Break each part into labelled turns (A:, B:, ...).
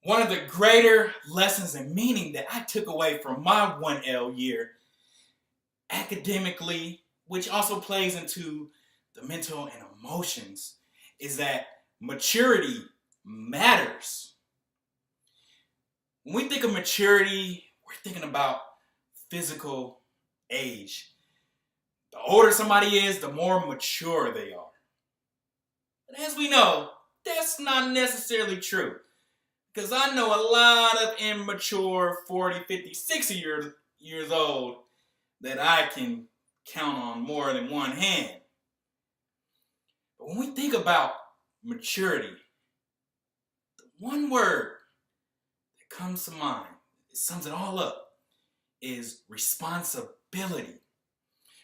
A: One of the greater lessons and meaning that I took away from my 1L year academically, which also plays into the mental and emotions, is that maturity matters. When we think of maturity, we're thinking about physical age. The older somebody is, the more mature they are. But as we know, that's not necessarily true. Because I know a lot of immature 40, 50, 60 years old that I can count on more than one hand. But when we think about maturity, the one word that comes to mind, it sums it all up, is responsibility.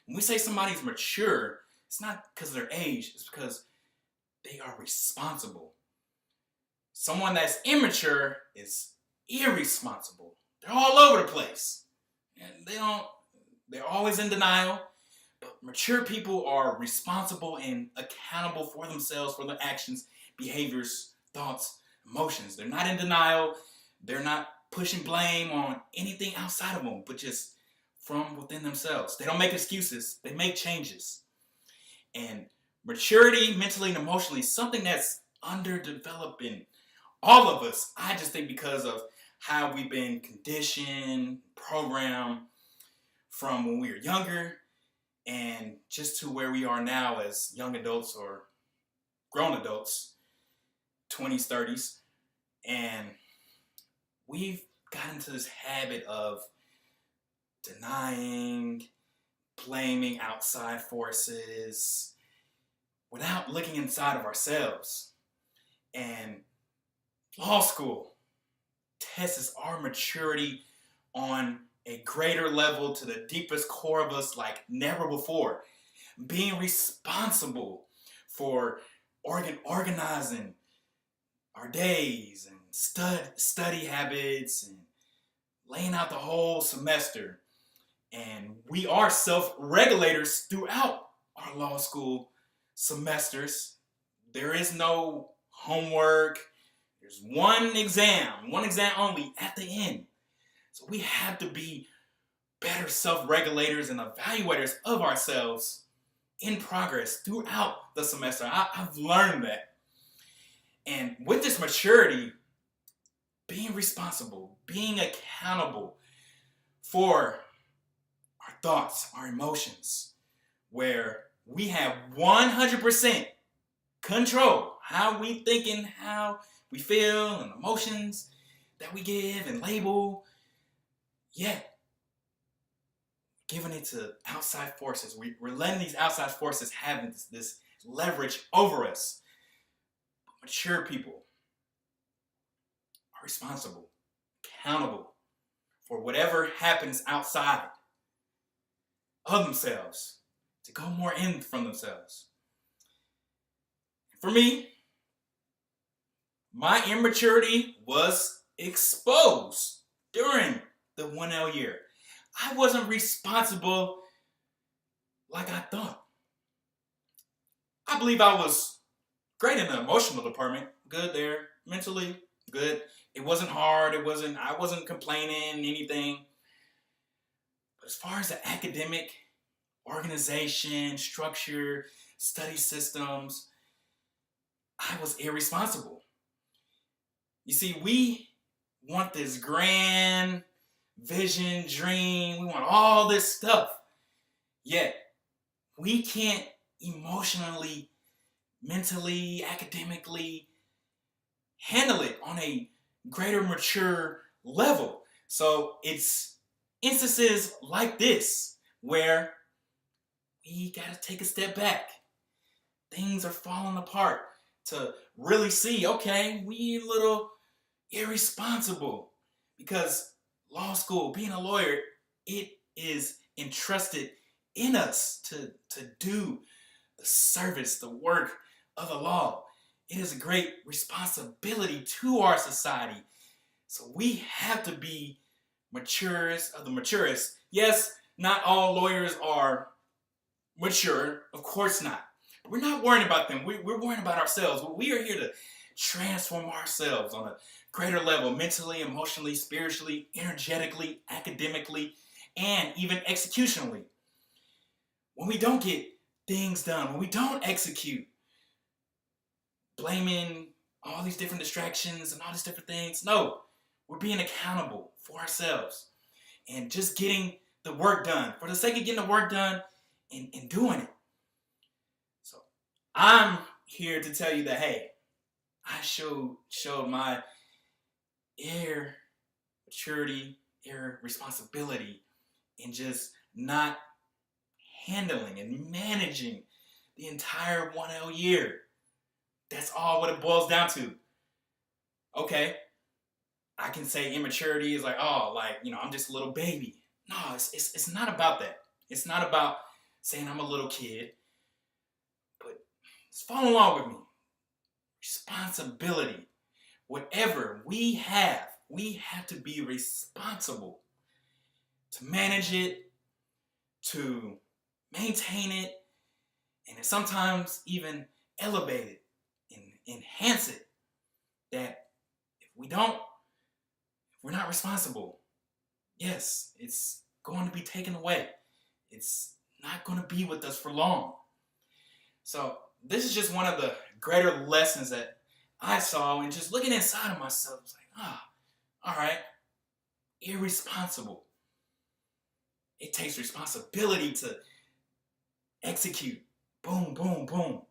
A: When we say somebody's mature, it's not because of their age, it's because they are responsible. Someone that's immature is irresponsible. They're all over the place. And they're always in denial. But mature people are responsible and accountable for themselves, for their actions, behaviors, thoughts, emotions. They're not in denial. They're not pushing blame on anything outside of them, but just from within themselves. They don't make excuses. They make changes. And maturity, mentally and emotionally, is something that's underdeveloped in all of us. I just think because of how we've been conditioned, programmed from when we were younger and just to where we are now as young adults or grown adults, 20s, 30s. And we've gotten into this habit of denying, blaming outside forces without looking inside of ourselves. And law school tests our maturity on a greater level to the deepest core of us like never before. Being responsible for organizing our days and study habits and laying out the whole semester. And we are self-regulators throughout our law school semesters. There is no homework. There's one exam only at the end. So we have to be better self-regulators and evaluators of ourselves in progress throughout the semester. I've learned that. And with this maturity, being responsible, being accountable for our thoughts, our emotions, where we have 100% control how we thinking, how we feel, and emotions that we give and label, yet giving it to outside forces. We're letting these outside forces have this leverage over us. But mature people are responsible, accountable for whatever happens outside of themselves, to go more in from themselves. For me, my immaturity was exposed during the 1L year. I wasn't responsible like I thought. I believe I was great in the emotional department, good there, mentally good. It wasn't hard, I wasn't complaining, anything. But as far as the academic organization, structure, study systems, I was irresponsible. You see, we want this grand vision, dream, we want all this stuff. Yet, we can't emotionally, mentally, academically handle it on a greater mature level. So it's instances like this where we gotta take a step back. Things are falling apart to really see, okay, we a little irresponsible because law school, being a lawyer, it is entrusted in us to do the service, the work of the law. It is a great responsibility to our society. So we have to be maturest of the maturest. Yes, not all lawyers are mature, of course not. But we're not worrying about them. We're worrying about ourselves. We are here to transform ourselves on a greater level, mentally, emotionally, spiritually, energetically, academically, and even executionally. When we don't get things done, when we don't execute, blaming all these different distractions and all these different things. No, we're being accountable for ourselves and just getting the work done for the sake of getting the work done and doing it. So I'm here to tell you that, hey, I showed my air maturity, air responsibility in just not handling and managing the entire 1L year. That's all what it boils down to. Okay, I can say immaturity is like, oh, like, I'm just a little baby. No, it's not about that. It's not about saying I'm a little kid, but just follow along with me. Responsibility. Whatever we have to be responsible to manage it, to maintain it, and sometimes even elevate it and enhance it. That if we're not responsible, yes, it's going to be taken away. It's not going to be with us for long. So this is just one of the greater lessons that I saw, and just looking inside of myself, it's like, all right, irresponsible. It takes responsibility to execute. Boom, boom, boom.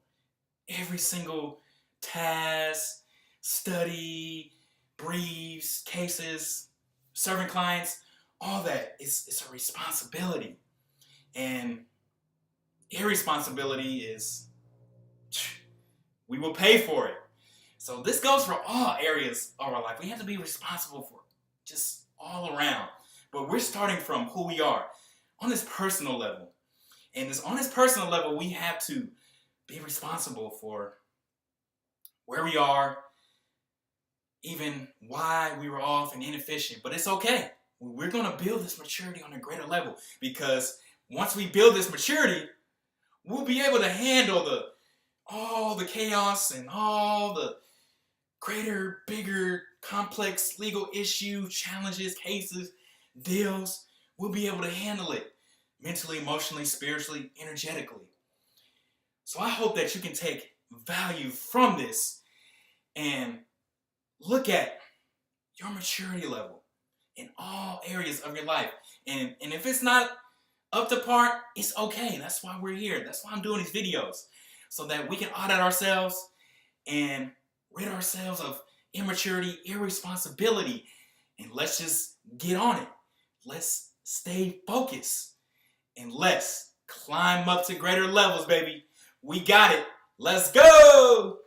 A: Every single task, study, briefs, cases, serving clients, all that it's a responsibility. And irresponsibility is, we will pay for it. So this goes for all areas of our life. We have to be responsible for just all around. But we're starting from who we are on this personal level. And on this personal level, we have to be responsible for where we are, even why we were off and inefficient. But it's okay. We're going to build this maturity on a greater level, because once we build this maturity, we'll be able to handle all the chaos and all the greater, bigger, complex legal issues, challenges, cases, deals. We'll be able to handle it mentally, emotionally, spiritually, energetically. So I hope that you can take value from this and look at your maturity level in all areas of your life. And if it's not up to par, it's okay. That's why we're here. That's why I'm doing these videos, so that we can audit ourselves and rid ourselves of immaturity, irresponsibility, and let's just get on it. Let's stay focused and let's climb up to greater levels, baby. We got it. Let's go!